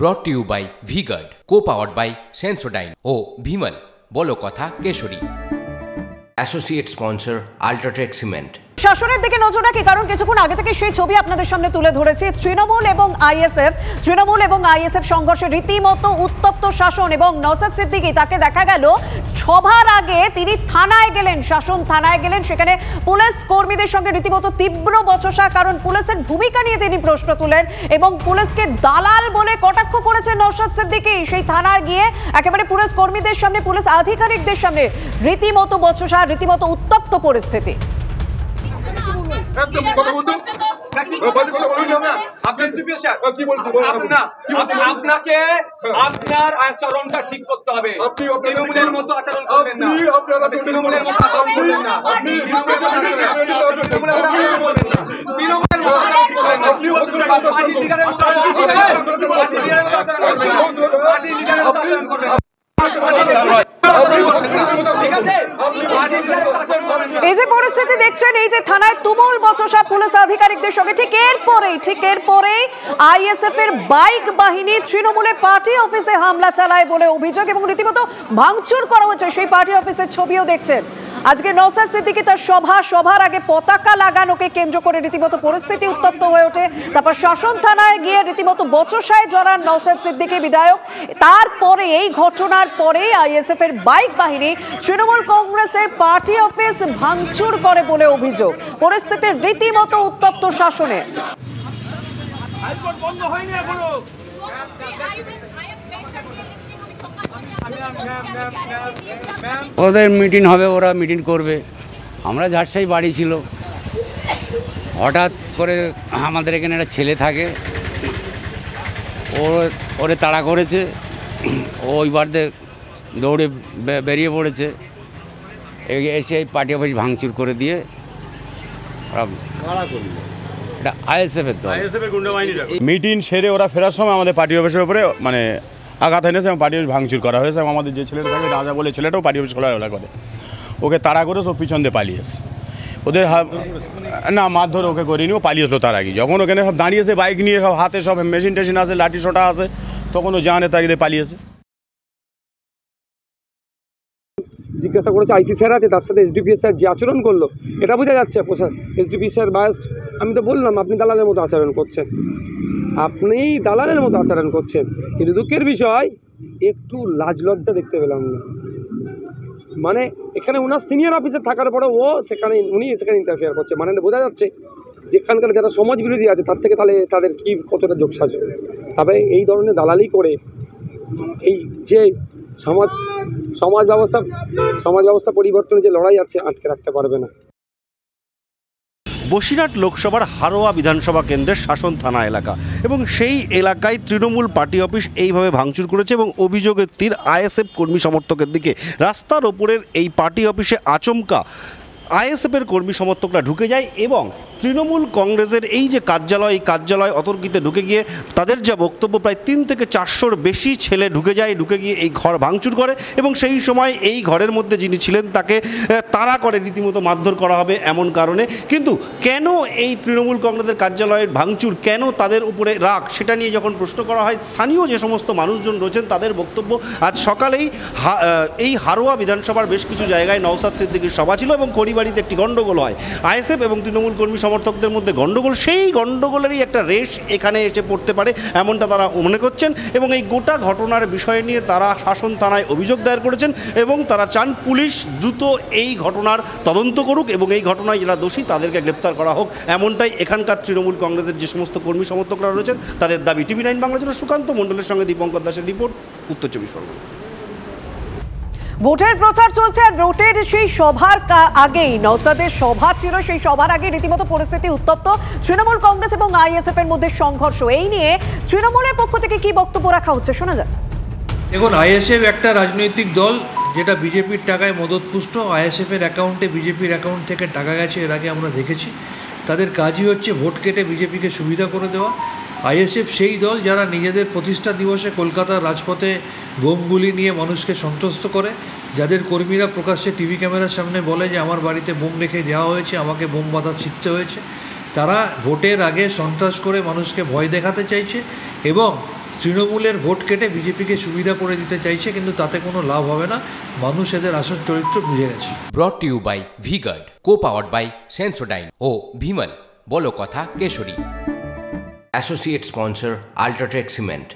ব্রট to you by V-Guard, co-powered by Sensodyne ও ভিমল বলো কথা কেশরী। Associate sponsor UltraTech cement. শাসনের দিকে নজর রাখি, কারণ কিছুক্ষণ আগে থেকে সেই ছবি আপনাদের সামনে তুলে ধরেছি। তৃণমূল এবং আইএসএফ সংঘর্ষে রীতিমতো উত্তপ্ত শাসন, এবং নওশাদ সিদ্দিকী তাকে দেখা গেল সভার আগে তিনি থানায় গেলেন, শাসন থানায় গেলেন। সেখানে পুলিশ কর্মীদের সঙ্গে রীতিমতো তীব্র বচসা, কারণ পুলিশের ভূমিকা নিয়ে তিনি প্রশ্ন তুলেন এবং পুলিশকে দালাল বলে কটাক্ষ করেছেন নওশাদ সিদ্দিকী। সেই থানায় গিয়ে একেবারে পুলিশ কর্মীদের সামনে, পুলিশ আধিকারিকদের সামনে রীতিমতো বচসা, রীতিমতো উত্তপ্ত পরিস্থিতি। আপনাকে আপনার আচরণটা ঠিক করতে হবে। তৃণমূলের মতো আচরণ করবেন না, তৃণমূলের মতো আচরণ করবেন না, এই যে পরিস্থিতি দেখছেন, এই যে থানায় তুমুল বচসা পুলিশ আধিকারিকদের সঙ্গে, ঠিক এরপরেই আইএসএফ এর বাইক বাহিনী তৃণমূলের পার্টি অফিসে হামলা চালায় বলে অভিযোগ, এবং রীতিমতো ভাঙচুর করা হচ্ছে। সেই পার্টি অফিসের ছবিও দেখছেন। আজকে নওশাদ সিদ্দিকী তার সভার আগে পতাকা লাগানোকে কেন্দ্র করে রীতিমতো পরিস্থিতি উত্তপ্ত হয়ে ওঠে। তারপর শাসন থানায় গিয়ে রীতিমতো বচসায় জড়ান নওশাদ সিদ্দিকী বিধায়ক। তারপরে এই ঘটনার পরে আইএসএফ এর বাইক বাহিনী তৃণমূল কংগ্রেসের পার্টি অফিস ভাঙচুর করে বলে অভিযোগ। পরিস্থিতির রীতিমতো উত্তপ্ত শাসনে। ওদের মিটিং হবে, ওরা মিটিং করবে। আমরা ঝাড়সাই বাড়ি ছিল, হঠাৎ করে আমাদের এখানে একটা ছেলে থাকে, ওরে তাড়া করেছে, ওইবার দৌড়ে বেরিয়ে পড়েছে, এসে পার্টি অফিস ভাঙচুর করে দিয়ে এটা আইএসএফের দল। মিটিং সেরে ওরা ফেরার সময় আমাদের পার্টি অফিসের উপরে মানে আঘাত এনেছে এবং পার্টি অফিস ভাঙচুর করা হয়েছে। এবং আমাদের যে ছেলেটা থাকে রাজা বলে ছেলেটাও পার্টি অফিস খোলা করে, ওকে তাড়া করে সব পিছন দিয়ে পালিয়েছে। ওদের না মারধর ওকে করিনি, ও পালিয়েছিল তার আগে। যখন ওখানে সব দাঁড়িয়েছে বাইক নিয়ে, সব হাতে সব মেশিন টেশিন আছে, লাঠি সোটা আছে, তখন ও জানে তাকে পালিয়েছে। জিজ্ঞাসা করেছে আইসি স্যার আছে, তার সাথে এসডিপি স্যার যে আচরণ করলো এটা বোঝা যাচ্ছে এসডিপি স্যার বায়াসড। আমি তো বললাম আপনি দালালের মতো আচরণ করছেন, কিন্তু দুঃখের বিষয় একটু লাজ লজ্জা দেখতে পেলাম না। মানে এখানে ওনার সিনিয়র অফিসার থাকার পরে উনি সেখানে ইন্টারফেয়ার করছে, মানে বোঝা যাচ্ছে যেখানকার যারা সমাজ বিরোধী আছে তার থেকে তাহলে তাদের কি কতটা যোগসাজ। তবে এই ধরনের দালালি করে এই যে সমাজ ব্যবস্থা পরিবর্তনের যে লড়াই আছে আটকে রাখতে পারবে না। বসিরহাট লোকসভার হারোয়া বিধানসভা কেন্দ্রের শাসন থানা এলাকা, এবং সেই এলাকায় তৃণমূল পার্টি অফিস এইভাবে ভাঙচুর করেছে এবং অভিযোগের তীর আইএসএফ কর্মী সমর্থকের দিকে। রাস্তার ওপরের এই পার্টি অফিসে আচমকা আইএসএফের কর্মী সমর্থকরা ঢুকে যায় এবং তৃণমূল কংগ্রেসের এই যে কার্যালয় অতর্কিতে ঢুকে গিয়ে তাদের যা বক্তব্য, প্রায় 3 থেকে 400-র বেশি ছেলে ঢুকে গিয়ে এই ঘর ভাঙচুর করে, এবং সেই সময় এই ঘরের মধ্যে যিনি ছিলেন তাকে তাড়া করে, রীতিমতো মারধর করা হবে এমন কারণে। কিন্তু কেন এই তৃণমূল কংগ্রেসের কার্যালয়ের ভাঙচুর, কেন তাদের উপরে রাগ, সেটা নিয়ে যখন প্রশ্ন করা হয়, স্থানীয় যে সমস্ত মানুষজন রয়েছেন তাদের বক্তব্য, আজ সকালেই এই হারোয়া বিধানসভার বেশ কিছু জায়গায় নওশাদ সিদ্দিকীর সভা ছিল এবং খড়িবাড়িতে একটি গণ্ডগোল হয়। আইএসএফ এবং তৃণমূল কর্মী সমর্থকদের মধ্যে গণ্ডগোল, সেই গণ্ডগোলেরই একটা রেশ এখানে এসে পড়তে পারে এমনটা তারা মনে করছেন, এবং এই গোটা ঘটনার বিষয় নিয়ে তারা শাসন থানায় অভিযোগ দায়ের করেছেন এবং তারা চান পুলিশ দ্রুত এই ঘটনার তদন্ত করুক এবং এই ঘটনায় যারা দোষী তাদেরকে গ্রেপ্তার করা হোক, এমনটাই এখানকার তৃণমূল কংগ্রেসের যে সমস্ত কর্মী সমর্থকরা রয়েছেন তাদের দাবি। TV9 বাংলার জন্য সুকান্ত মণ্ডলের সঙ্গে দীপঙ্কর দাসের রিপোর্ট, উত্তর 24 পরগনা। ভোটের প্রচার চলছে, আর ভোটের সেই সভার আগেই নওশাদের সভা ছিল, সেই সভার আগে রীতিমতো পরিস্থিতি উত্তপ্ত। তৃণমূল কংগ্রেস এবং আইএসএফ এর মধ্যে সংঘর্ষ, এই নিয়ে তৃণমূলের পক্ষ থেকে কি বক্তব্য রাখা হচ্ছে শোনা যাক। দেখুন, আইএসএফ একটা রাজনৈতিক দল যেটা বিজেপির টাকায় মদতপুষ্ট। আইএসএফের অ্যাকাউন্টে বিজেপির অ্যাকাউন্ট থেকে টাকা গেছে, এর আগে আমরা দেখেছি। তাদের কাজই হচ্ছে ভোট কেটে বিজেপিকে সুবিধা করে দেওয়া। আইএসএফ সেই দল যারা নিজেদের প্রতিষ্ঠা দিবসে কলকাতার রাজপথে বোমগুলি নিয়ে মানুষকে সন্ত্রস্ত করে, যাদের কর্মীরা প্রকাশ্যে টিভি ক্যামেরার সামনে বলে যে আমার বাড়িতে বোম রেখে দেওয়া হয়েছে, আমাকে বোম বাঁধা শিখতে হয়েছে। তারা ভোটের আগে সন্ত্রাস করে মানুষকে ভয় দেখাতে চাইছে এবং তৃণমূলের ভোট কেটে বিজেপিকে সুবিধা করে দিতে চাইছে, কিন্তু তাতে কোনো লাভ হবে না। মানুষ এদের আসল চরিত্র বুঝে গেছে। Brought to you by V-Guard, co powered by Sensodyne ও ভিমল, বলো কথা কেশরী। Associate sponsor UltraTech cement.